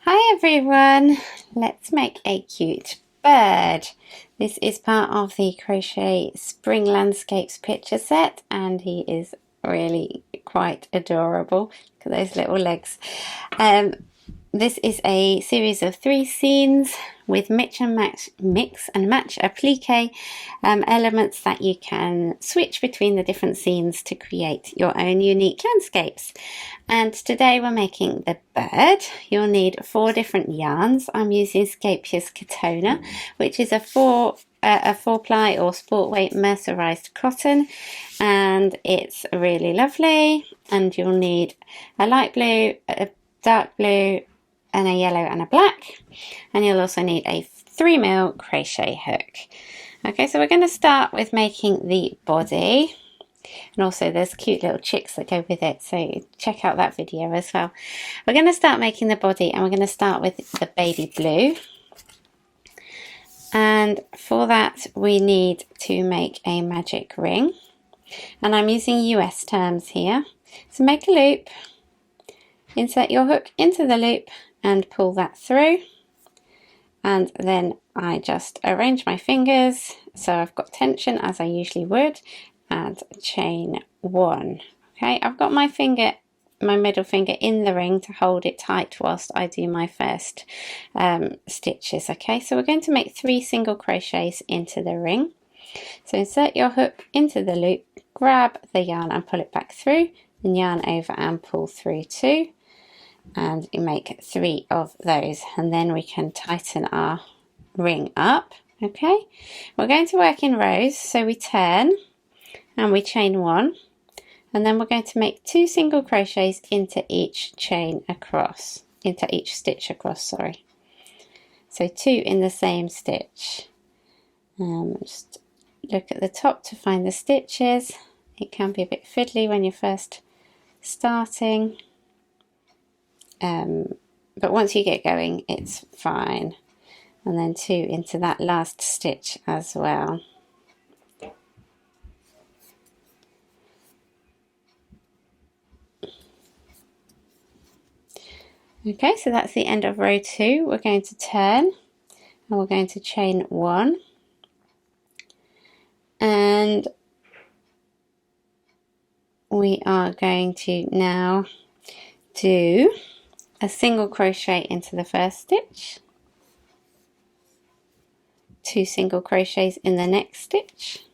Hi everyone, let's make a cute bird. This is part of the Crochet Spring Landscapes picture set and he is really quite adorable. Look at those little legs. This is a series of 3 scenes with mix and match applique elements that you can switch between the different scenes to create your own unique landscapes. And today we're making the bird. You'll need 4 different yarns. I'm using Scheepjes Catona, which is a 4-ply or sport weight mercerized cotton, and it's really lovely. And you'll need a light blue, a dark blue, and a yellow and a black, and you'll also need a 3mm crochet hook. Okay, so we're going to start with making the body, and also there's cute little chicks that go with it, so check out that video as well. We're going to start making the body, and we're going to start with the baby blue, and for that we need to make a magic ring, and I'm using US terms here. So make a loop, insert your hook into the loop and pull that through, and then I just arrange my fingers so I've got tension as I usually would, and chain 1. Okay, I've got my middle finger in the ring to hold it tight whilst I do my first stitches. Okay, so we're going to make 3 single crochets into the ring. So insert your hook into the loop, grab the yarn and pull it back through, and yarn over and pull through 2. And you make 3 of those, and then we can tighten our ring up. Okay, we're going to work in rows, so we turn and we chain 1, and then we're going to make 2 single crochets into each stitch across, sorry. So 2 in the same stitch. Just look at the top to find the stitches. It can be a bit fiddly when you're first starting. But once you get going it's fine, and then 2 into that last stitch as well. Okay, so that's the end of row 2. We're going to turn and we're going to chain 1, and we are going to now do a single crochet into the first stitch, 2 single crochets in the next stitch,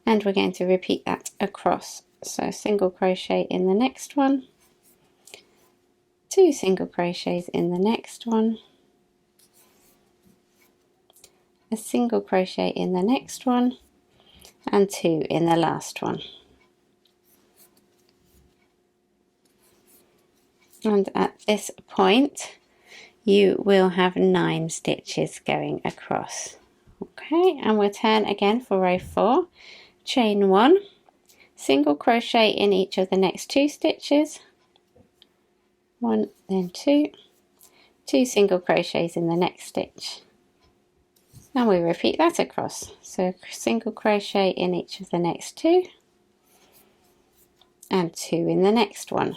and we're going to repeat that across. So single crochet in the next one, 2 single crochets in the next one, a single crochet in the next one, and 2 in the last one. And at this point you will have 9 stitches going across. Okay, and we'll turn again for row 4, chain 1, single crochet in each of the next 2 stitches, 1 then 2, 2 single crochets in the next stitch, and we repeat that across. So single crochet in each of the next 2 and 2 in the next one.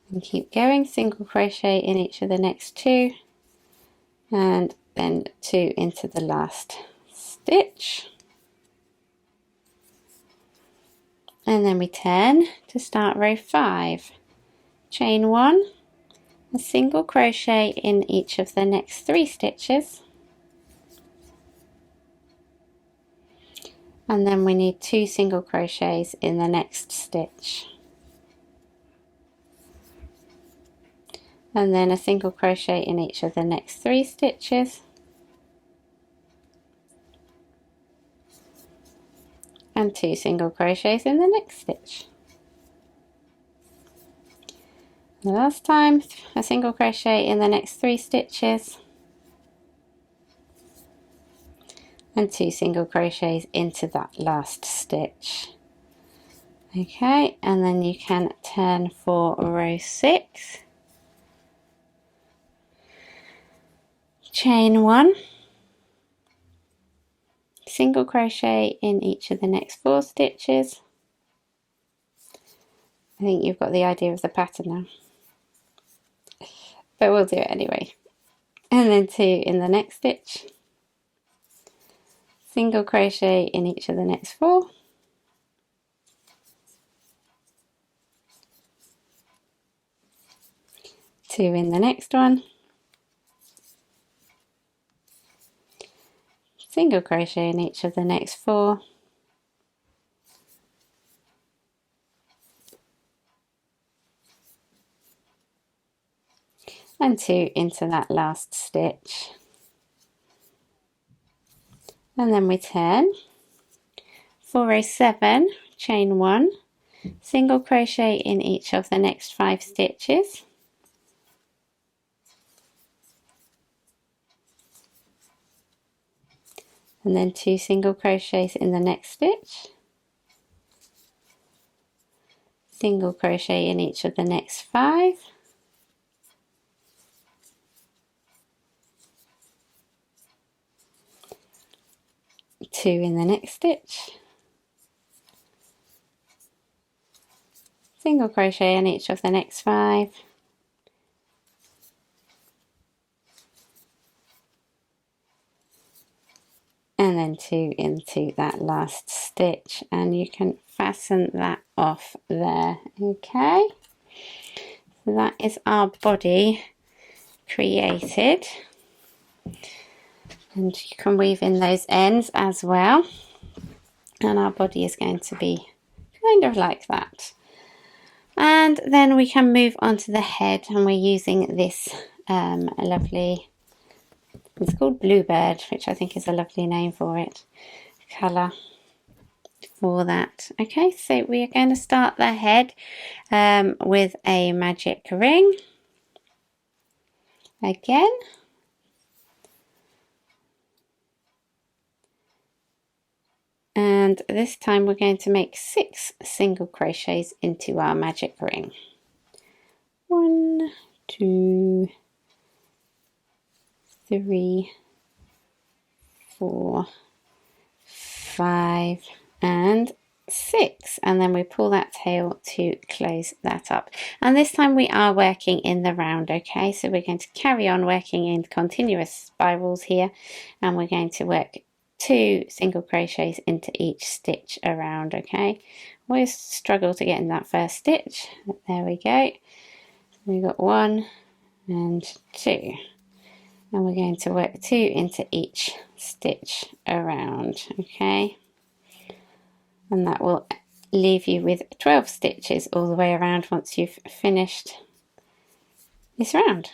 And keep going, single crochet in each of the next 2 and then 2 into the last stitch, and then we turn to start row 5, chain 1, a single crochet in each of the next 3 stitches, and then we need 2 single crochets in the next stitch, and then a single crochet in each of the next 3 stitches, and 2 single crochets in the next stitch. The last time, a single crochet in the next 3 stitches, and 2 single crochets into that last stitch. Okay, and then you can turn for row 6, chain 1, single crochet in each of the next 4 stitches. I think you've got the idea of the pattern now, but we'll do it anyway. And then 2 in the next stitch, single crochet in each of the next 4, two in the next one, single crochet in each of the next 4, and 2 into that last stitch. And then we turn for row 7, chain 1, single crochet in each of the next 5 stitches, and then 2 single crochets in the next stitch, single crochet in each of the next 5, two in the next stitch, single crochet in each of the next 5, and then 2 into that last stitch, and you can fasten that off there. Okay, so that is our body created, and you can weave in those ends as well, and our body is going to be kind of like that. And then we can move on to the head, and we're using this lovely, it's called Bluebird, which I think is a lovely name for it, colour for that. Okay, so we are going to start the head with a magic ring again. And this time we're going to make 6 single crochets into our magic ring. 1, 2, 3, 4, 5, and 6, and then we pull that tail to close that up. And this time we are working in the round. Okay, so we're going to carry on working in continuous spirals here, and we're going to work 2 single crochets into each stitch around. Okay, always struggle to get in that first stitch. There we go. We've got 1 and 2, and we're going to work 2 into each stitch around. Okay, and that will leave you with 12 stitches all the way around once you've finished this round.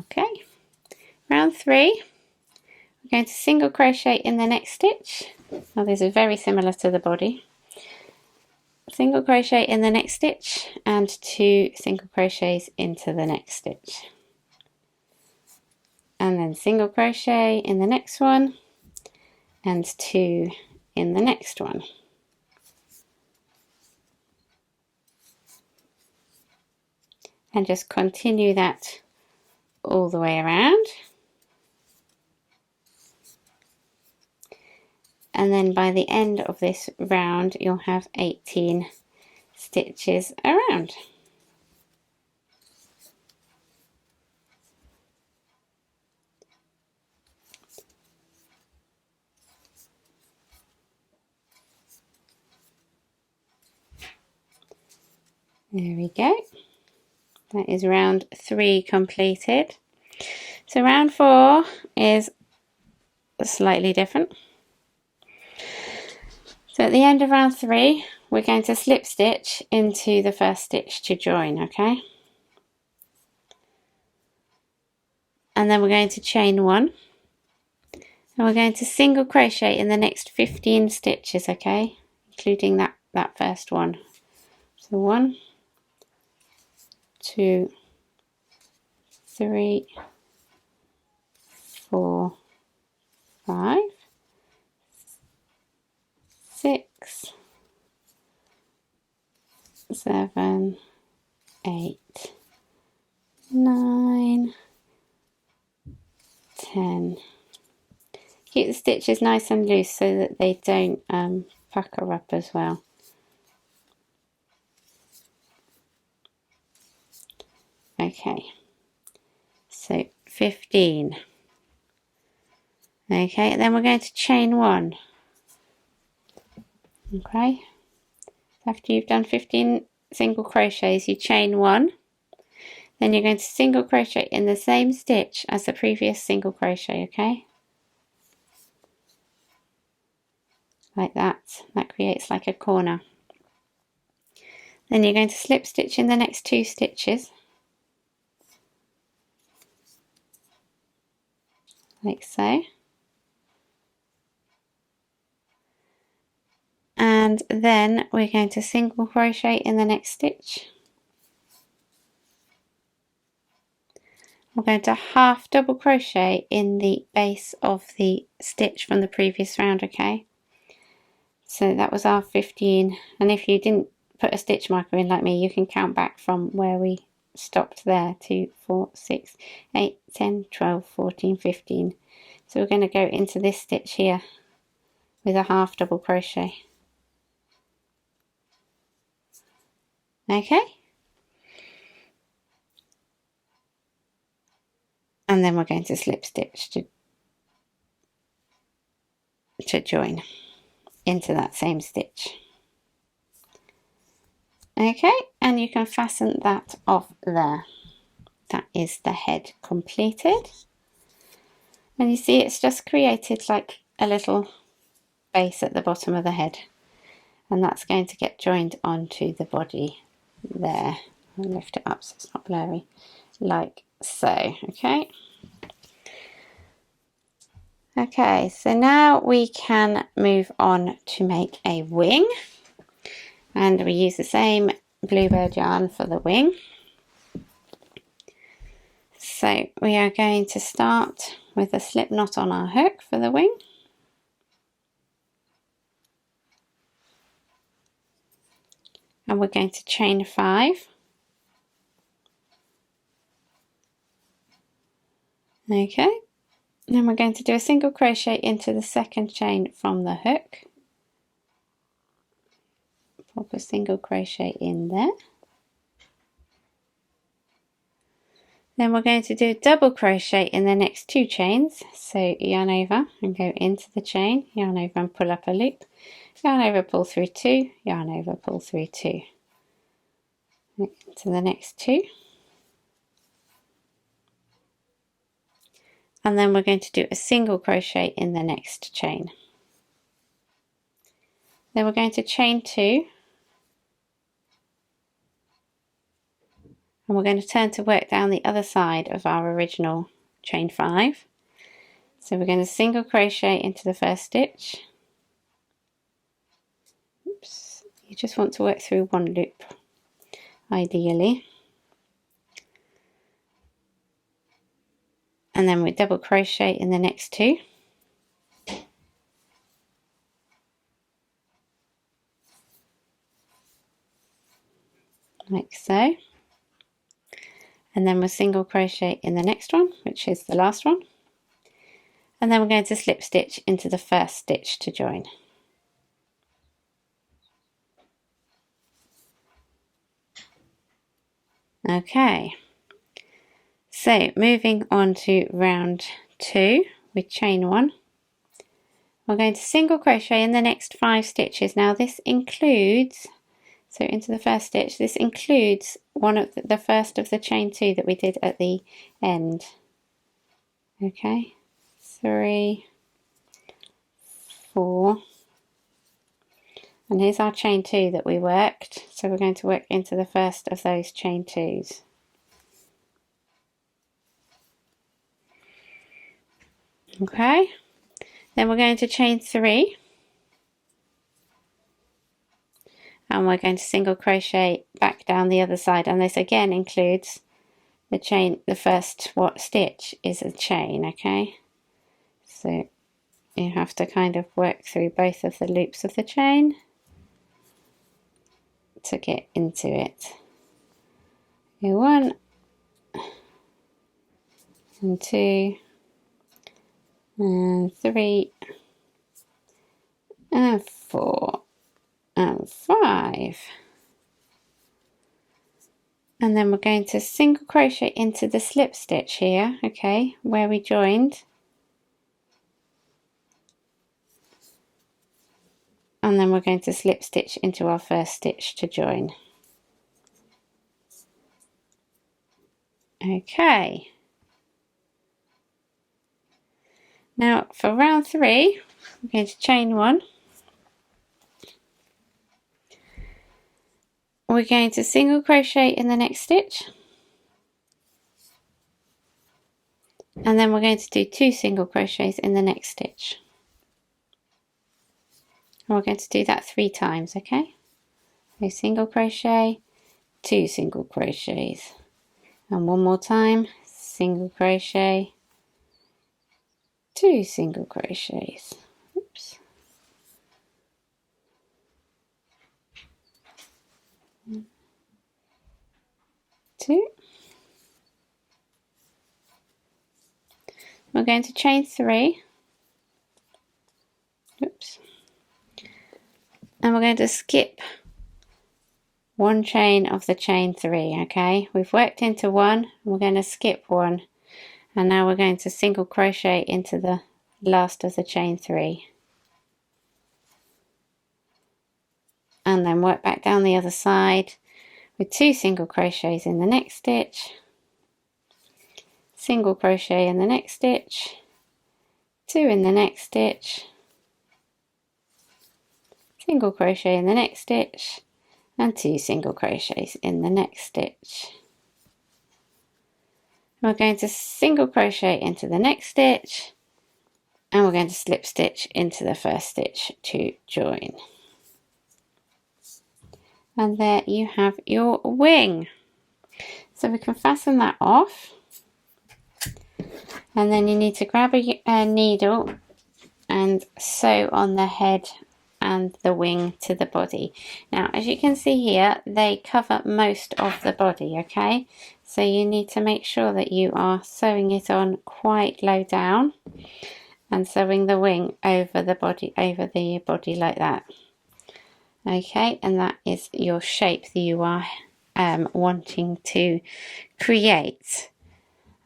Okay, round 3, we're going to single crochet in the next stitch. Now this is very similar to the body. Single crochet in the next stitch and 2 single crochets into the next stitch, and then single crochet in the next one and 2 in the next one. And just continue that all the way around, and then by the end of this round you'll have 18 stitches around. There we go. That is round 3 completed. So round 4 is slightly different. So at the end of round 3 we're going to slip stitch into the first stitch to join. Okay, and then we're going to chain 1, and we're going to single crochet in the next 15 stitches. Okay, including that first one. So 1, 2, 3, 4, 5, 6, 7, 8, 9, 10. Keep the stitches nice and loose so that they don't pucker up as well. Okay, so 15. Okay, then we're going to chain 1. Okay, after you've done 15 single crochets, you chain 1. Then you're going to single crochet in the same stitch as the previous single crochet, okay? Like that. That creates like a corner. Then you're going to slip stitch in the next 2 stitches. Like so. And then we're going to single crochet in the next stitch. We're going to half double crochet in the base of the stitch from the previous round, okay? So that was our 15, and if you didn't put a stitch marker in like me, you can count back from where we stopped there. 2, 4, 6, 8, 10, 12, 14, 15. So we're going to go into this stitch here with a half double crochet. Okay? And then we're going to slip stitch to join into that same stitch. Okay, and you can fasten that off there. That is the head completed. And you see it's just created like a little base at the bottom of the head. And that's going to get joined onto the body there. I'll lift it up so it's not blurry. Like so, okay? Okay, so now we can move on to make a wing. And we use the same bluebird yarn for the wing. So we are going to start with a slip knot on our hook for the wing. And we're going to chain 5. Okay, then we're going to do a single crochet into the second chain from the hook. Pop a single crochet in there. Then we're going to do a double crochet in the next 2 chains. So yarn over and go into the chain, yarn over and pull up a loop, yarn over, pull through 2, yarn over, pull through 2. Into the next 2. And then we're going to do a single crochet in the next chain. Then we're going to chain 2. And we're going to turn to work down the other side of our original chain 5. So we're going to single crochet into the first stitch. Oops, you just want to work through 1 loop, ideally. And then we double crochet in the next 2. Like so. And then we'll single crochet in the next one, which is the last one. And then we're going to slip stitch into the first stitch to join. Okay, so moving on to round 2 with chain 1. We're going to single crochet in the next 5 stitches. Now this includes, so into the first stitch, this includes one of the first of the chain 2 that we did at the end. Okay, 3, 4, and here's our chain 2 that we worked. So we're going to work into the first of those chain 2s. Okay, then we're going to chain 3. and we're going to single crochet back down the other side, and this again includes the chain. The first stitch is a chain, okay? So you have to kind of work through both of the loops of the chain to get into it. 1 and 2 and 3 and 4 and 5, and then we're going to single crochet into the slip stitch here, okay, where we joined, and then we're going to slip stitch into our first stitch to join. Okay, now for round 3 we're going to chain 1, we're going to single crochet in the next stitch, and then we're going to do 2 single crochets in the next stitch, and we're going to do that 3 times, okay? So single crochet, 2 single crochets, and one more time, single crochet, 2 single crochets. Oops. 2. We're going to chain 3. Oops. And we're going to skip 1 chain of the chain 3, okay? We've worked into 1, we're going to skip 1, and now we're going to single crochet into the last of the chain 3. And then work back down the other side with 2 single crochets in the next stitch, single crochet in the next stitch, 2 in the next stitch, single crochet in the next stitch, and 2 single crochets in the next stitch. We're going to single crochet into the next stitch, and we're going to slip stitch into the first stitch to join. And there you have your wing. So we can fasten that off, and then you need to grab a needle and sew on the head and the wing to the body. Now, as you can see here, they cover most of the body, okay? So you need to make sure that you are sewing it on quite low down and sewing the wing over the body like that. Okay, and that is your shape that you are wanting to create.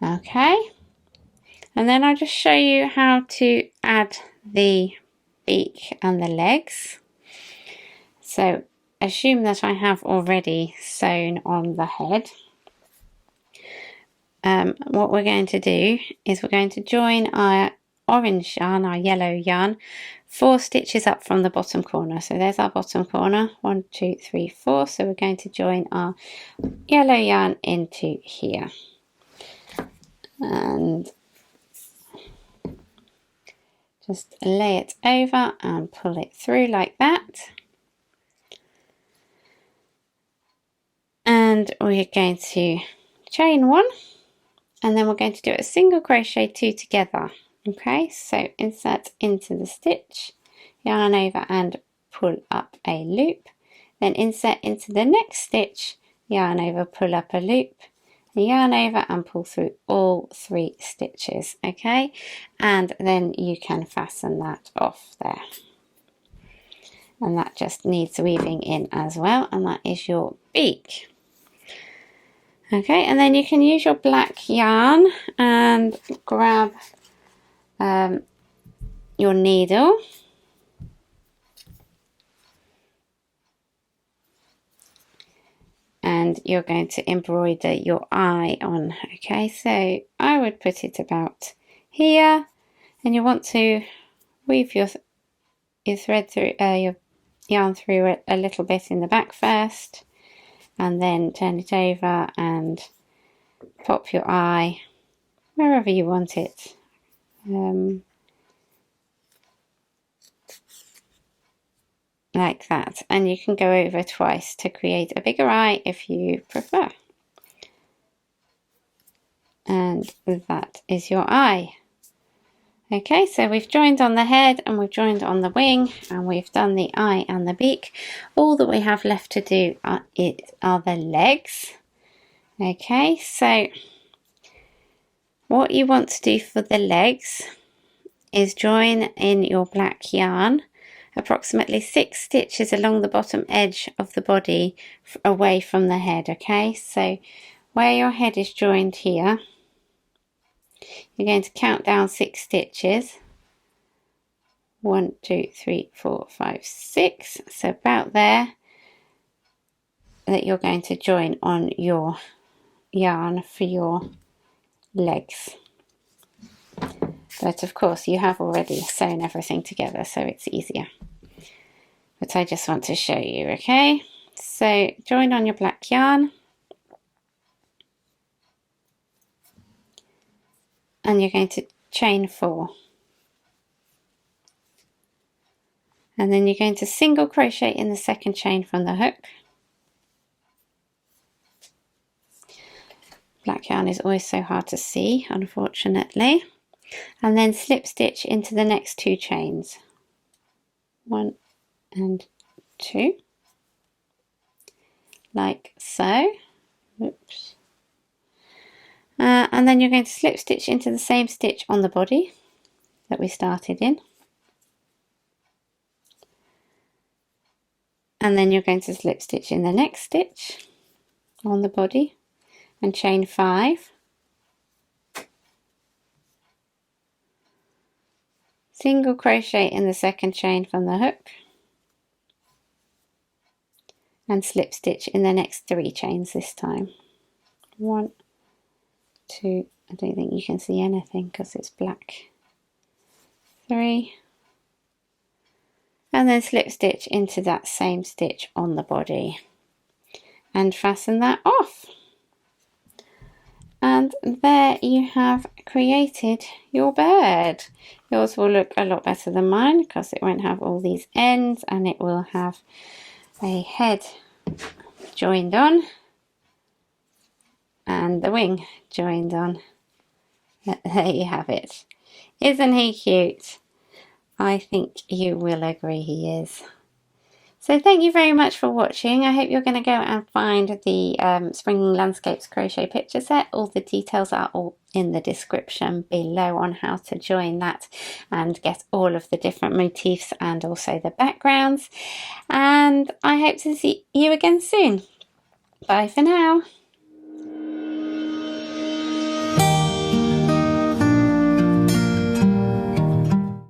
Okay, and then I'll just show you how to add the beak and the legs. So assume that I have already sewn on the head. What we're going to do is we're going to join our orange yarn, our yellow yarn, 4 stitches up from the bottom corner. So there's our bottom corner, 1, 2, 3, 4. So we're going to join our yellow yarn into here, and just lay it over and pull it through like that. And we're going to chain 1, and then we're going to do a single crochet 2 together. Okay, so insert into the stitch, yarn over and pull up a loop, then insert into the next stitch, yarn over, pull up a loop, yarn over and pull through all 3 stitches. Okay, and then you can fasten that off there, and that just needs weaving in as well, and that is your beak. Okay, and then you can use your black yarn and grab your needle, and you're going to embroider your eye on. Okay, so I would put it about here, and you want to weave your thread through your yarn through it a little bit in the back first, and then turn it over and pop your eye wherever you want it. like that, and you can go over twice to create a bigger eye if you prefer. And that is your eye. Okay, so we've joined on the head and we've joined on the wing and we've done the eye and the beak. All that we have left to do are the legs. Okay, so what you want to do for the legs is join in your black yarn approximately 6 stitches along the bottom edge of the body away from the head. Okay, so where your head is joined here, you're going to count down 6 stitches. 1, 2, 3, 4, 5, 6. So about there, that you're going to join on your yarn for your legs. But of course you have already sewn everything together, so it's easier. But I just want to show you, okay? So join on your black yarn. And you're going to chain 4. And then you're going to single crochet in the second chain from the hook. Black yarn is always so hard to see, unfortunately. And then slip stitch into the next 2 chains. 1 and 2. Like so. Oops. And then you're going to slip stitch into the same stitch on the body that we started in. And then you're going to slip stitch in the next stitch on the body and chain 5. Single crochet in the second chain from the hook and slip stitch in the next 3 chains this time. 1, 2, I don't think you can see anything because it's black. 3. And then slip stitch into that same stitch on the body and fasten that off. And there you have created your bird. Yours will look a lot better than mine because it won't have all these ends and it will have a head joined on and the wing joined on. There you have it. Isn't he cute? I think you will agree he is. So thank you very much for watching. I hope you're going to go and find the Spring Landscapes crochet picture set. All the details are all in the description below on how to join that and get all of the different motifs and also the backgrounds. And I hope to see you again soon. Bye for now.